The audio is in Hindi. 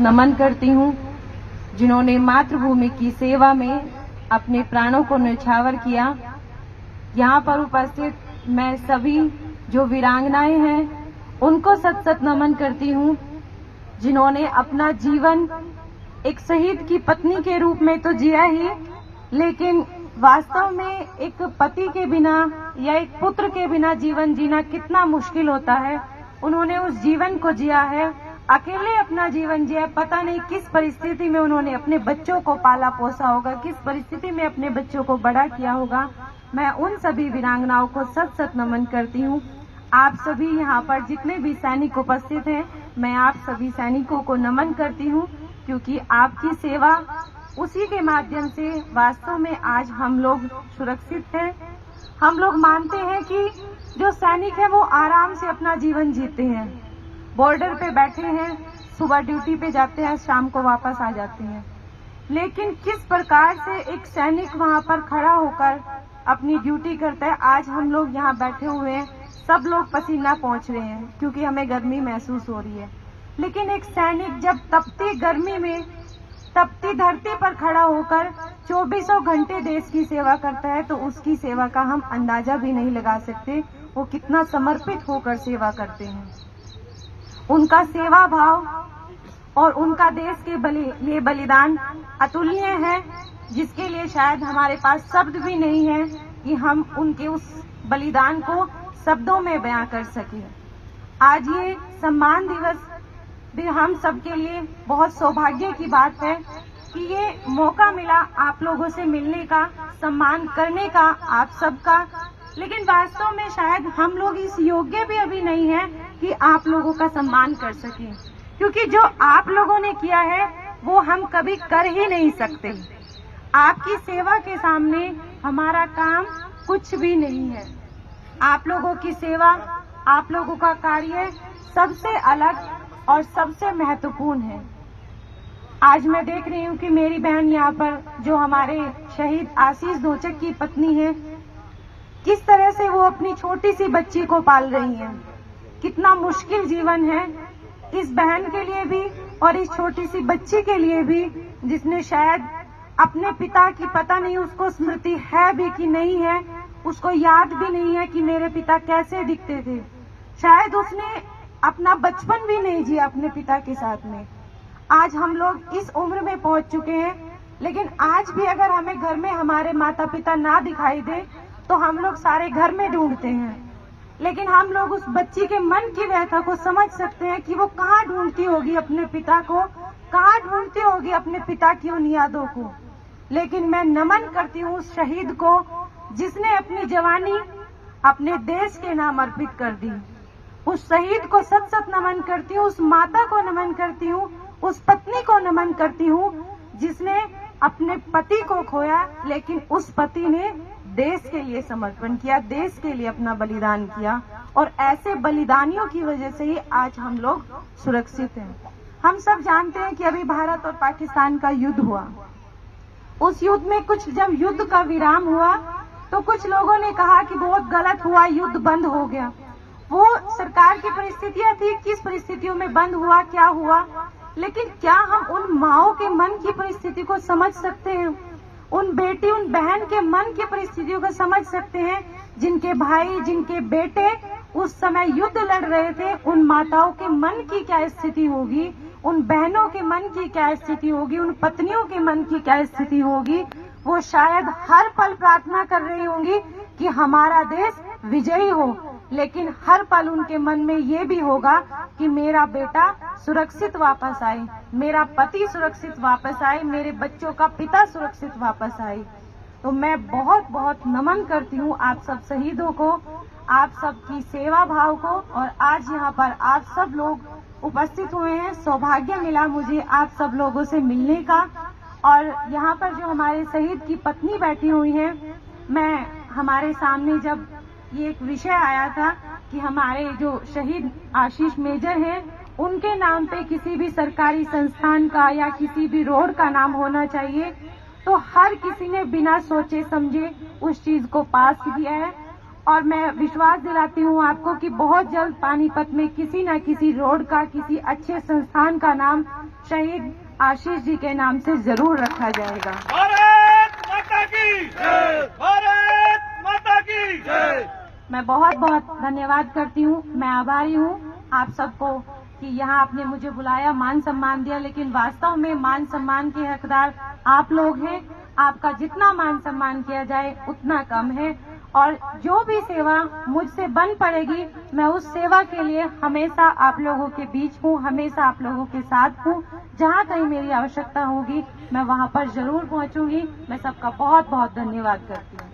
नमन करती हूँ, जिन्होंने मातृभूमि की सेवा में अपने प्राणों को न्यौछावर किया। यहाँ पर उपस्थित मैं सभी जो वीरांगनाएं हैं उनको सत सत नमन करती हूँ, जिन्होंने अपना जीवन एक शहीद की पत्नी के रूप में तो जिया ही, लेकिन वास्तव में एक पति के बिना या एक पुत्र के बिना जीवन जीना कितना मुश्किल होता है, उन्होंने उस जीवन को जिया है, अकेले अपना जीवन जिया। पता नहीं किस परिस्थिति में उन्होंने अपने बच्चों को पाला पोसा होगा, किस परिस्थिति में अपने बच्चों को बड़ा किया होगा। मैं उन सभी वीरांगनाओं को सत सत नमन करती हूँ। आप सभी यहाँ पर जितने भी सैनिक उपस्थित हैं, मैं आप सभी सैनिकों को नमन करती हूँ, क्योंकि आपकी सेवा उसी के माध्यम से वास्तव में आज हम लोग सुरक्षित हैं। हम लोग मानते हैं कि जो सैनिक है वो आराम से अपना जीवन जीते हैं, बॉर्डर पे बैठे हैं, सुबह ड्यूटी पे जाते हैं, शाम को वापस आ जाते हैं। लेकिन किस प्रकार से एक सैनिक वहां पर खड़ा होकर अपनी ड्यूटी करता है। आज हम लोग यहाँ बैठे हुए हैं, सब लोग पसीना पोंछ रहे हैं क्योंकि हमें गर्मी महसूस हो रही है, लेकिन एक सैनिक जब तपती गर्मी में तपती धरती पर खड़ा होकर 24 घंटे देश की सेवा करता है, तो उसकी सेवा का हम अंदाजा भी नहीं लगा सकते वो कितना समर्पित होकर सेवा करते हैं। उनका सेवा भाव और उनका देश के लिए बलिदान अतुलनीय है, जिसके लिए शायद हमारे पास शब्द भी नहीं है कि हम उनके उस बलिदान को शब्दों में बयां कर सके। आज ये सम्मान दिवस भी हम सबके लिए बहुत सौभाग्य की बात है कि ये मौका मिला आप लोगों से मिलने का, सम्मान करने का आप सबका। लेकिन वास्तव में शायद हम लोग इस योग्य भी अभी नहीं है कि आप लोगों का सम्मान कर सकें, क्योंकि जो आप लोगों ने किया है वो हम कभी कर ही नहीं सकते। आपकी सेवा के सामने हमारा काम कुछ भी नहीं है। आप लोगों की सेवा, आप लोगों का कार्य सबसे अलग और सबसे महत्वपूर्ण है। आज मैं देख रही हूँ कि मेरी बहन यहाँ पर जो हमारे शहीद आशीष दोचक की पत्नी है, किस तरह से वो अपनी छोटी सी बच्ची को पाल रही हैं। कितना मुश्किल जीवन है इस बहन के लिए भी और इस छोटी सी बच्ची के लिए भी, जिसने शायद अपने पिता की पता नहीं उसको स्मृति है भी कि नहीं है, उसको याद भी नहीं है कि मेरे पिता कैसे दिखते थे। शायद उसने अपना बचपन भी नहीं जिया अपने पिता के साथ में। आज हम लोग इस उम्र में पहुंच चुके हैं, लेकिन आज भी अगर हमें घर में हमारे माता पिता ना दिखाई दे तो हम लोग सारे घर में ढूंढते हैं। लेकिन हम लोग उस बच्ची के मन की व्यथा को समझ सकते हैं कि वो कहाँ ढूंढती होगी अपने पिता को, कहाँ ढूंढती होगी अपने पिता की उन यादों को। लेकिन मैं नमन करती हूँ उस शहीद को जिसने अपनी जवानी अपने देश के नाम अर्पित कर दी। उस शहीद को सत सत नमन करती हूँ, उस माता को नमन करती हूँ, उस पत्नी को नमन करती हूँ जिसने अपने पति को खोया, लेकिन उस पति ने देश के लिए समर्पण किया, देश के लिए अपना बलिदान किया। और ऐसे बलिदानियों की वजह से ही आज हम लोग सुरक्षित हैं। हम सब जानते हैं कि अभी भारत और पाकिस्तान का युद्ध हुआ। उस युद्ध में कुछ जब युद्ध का विराम हुआ तो कुछ लोगों ने कहा कि बहुत गलत हुआ, युद्ध बंद हो गया। वो सरकार की परिस्थितियां थी, किस परिस्थितियों में बंद हुआ, क्या हुआ। लेकिन क्या हम उन माओं के मन की परिस्थिति को समझ सकते हैं? उन बेटी, उन बहन के मन की परिस्थितियों को समझ सकते हैं जिनके भाई, जिनके बेटे उस समय युद्ध लड़ रहे थे। उन माताओं के मन की क्या स्थिति होगी, उन बहनों के मन की क्या स्थिति होगी, उन पत्नियों के मन की क्या स्थिति होगी। वो शायद हर पल प्रार्थना कर रही होंगी कि हमारा देश विजयी हो, लेकिन हर पल उनके मन में ये भी होगा कि मेरा बेटा सुरक्षित वापस आए, मेरा पति सुरक्षित वापस आए, मेरे बच्चों का पिता सुरक्षित वापस आए। तो मैं बहुत बहुत नमन करती हूँ आप सब शहीदों को, आप सबकी सेवा भाव को। और आज यहाँ पर आप सब लोग उपस्थित हुए हैं, सौभाग्य मिला मुझे आप सब लोगों से मिलने का। और यहाँ पर जो हमारे शहीद की पत्नी बैठी हुई है, मैं हमारे सामने जब ये एक विषय आया था कि हमारे जो शहीद आशीष मेजर हैं उनके नाम पे किसी भी सरकारी संस्थान का या किसी भी रोड का नाम होना चाहिए, तो हर किसी ने बिना सोचे समझे उस चीज को पास किया है। और मैं विश्वास दिलाती हूँ आपको कि बहुत जल्द पानीपत में किसी न किसी रोड का, किसी अच्छे संस्थान का नाम शहीद आशीष जी के नाम से जरूर रखा जाएगा। भारत माता की जय, भारत माता की जय। मैं बहुत बहुत धन्यवाद करती हूँ। मैं आभारी हूँ आप सबको कि यहाँ आपने मुझे बुलाया, मान सम्मान दिया, लेकिन वास्तव में मान सम्मान के हकदार आप लोग हैं। आपका जितना मान सम्मान किया जाए उतना कम है, और जो भी सेवा मुझसे बन पड़ेगी मैं उस सेवा के लिए हमेशा आप लोगों के बीच हूँ, हमेशा आप लोगों के साथ हूँ। जहाँ कहीं मेरी आवश्यकता होगी मैं वहाँ पर जरूर पहुँचूंगी। मैं सबका बहुत बहुत धन्यवाद करती हूँ।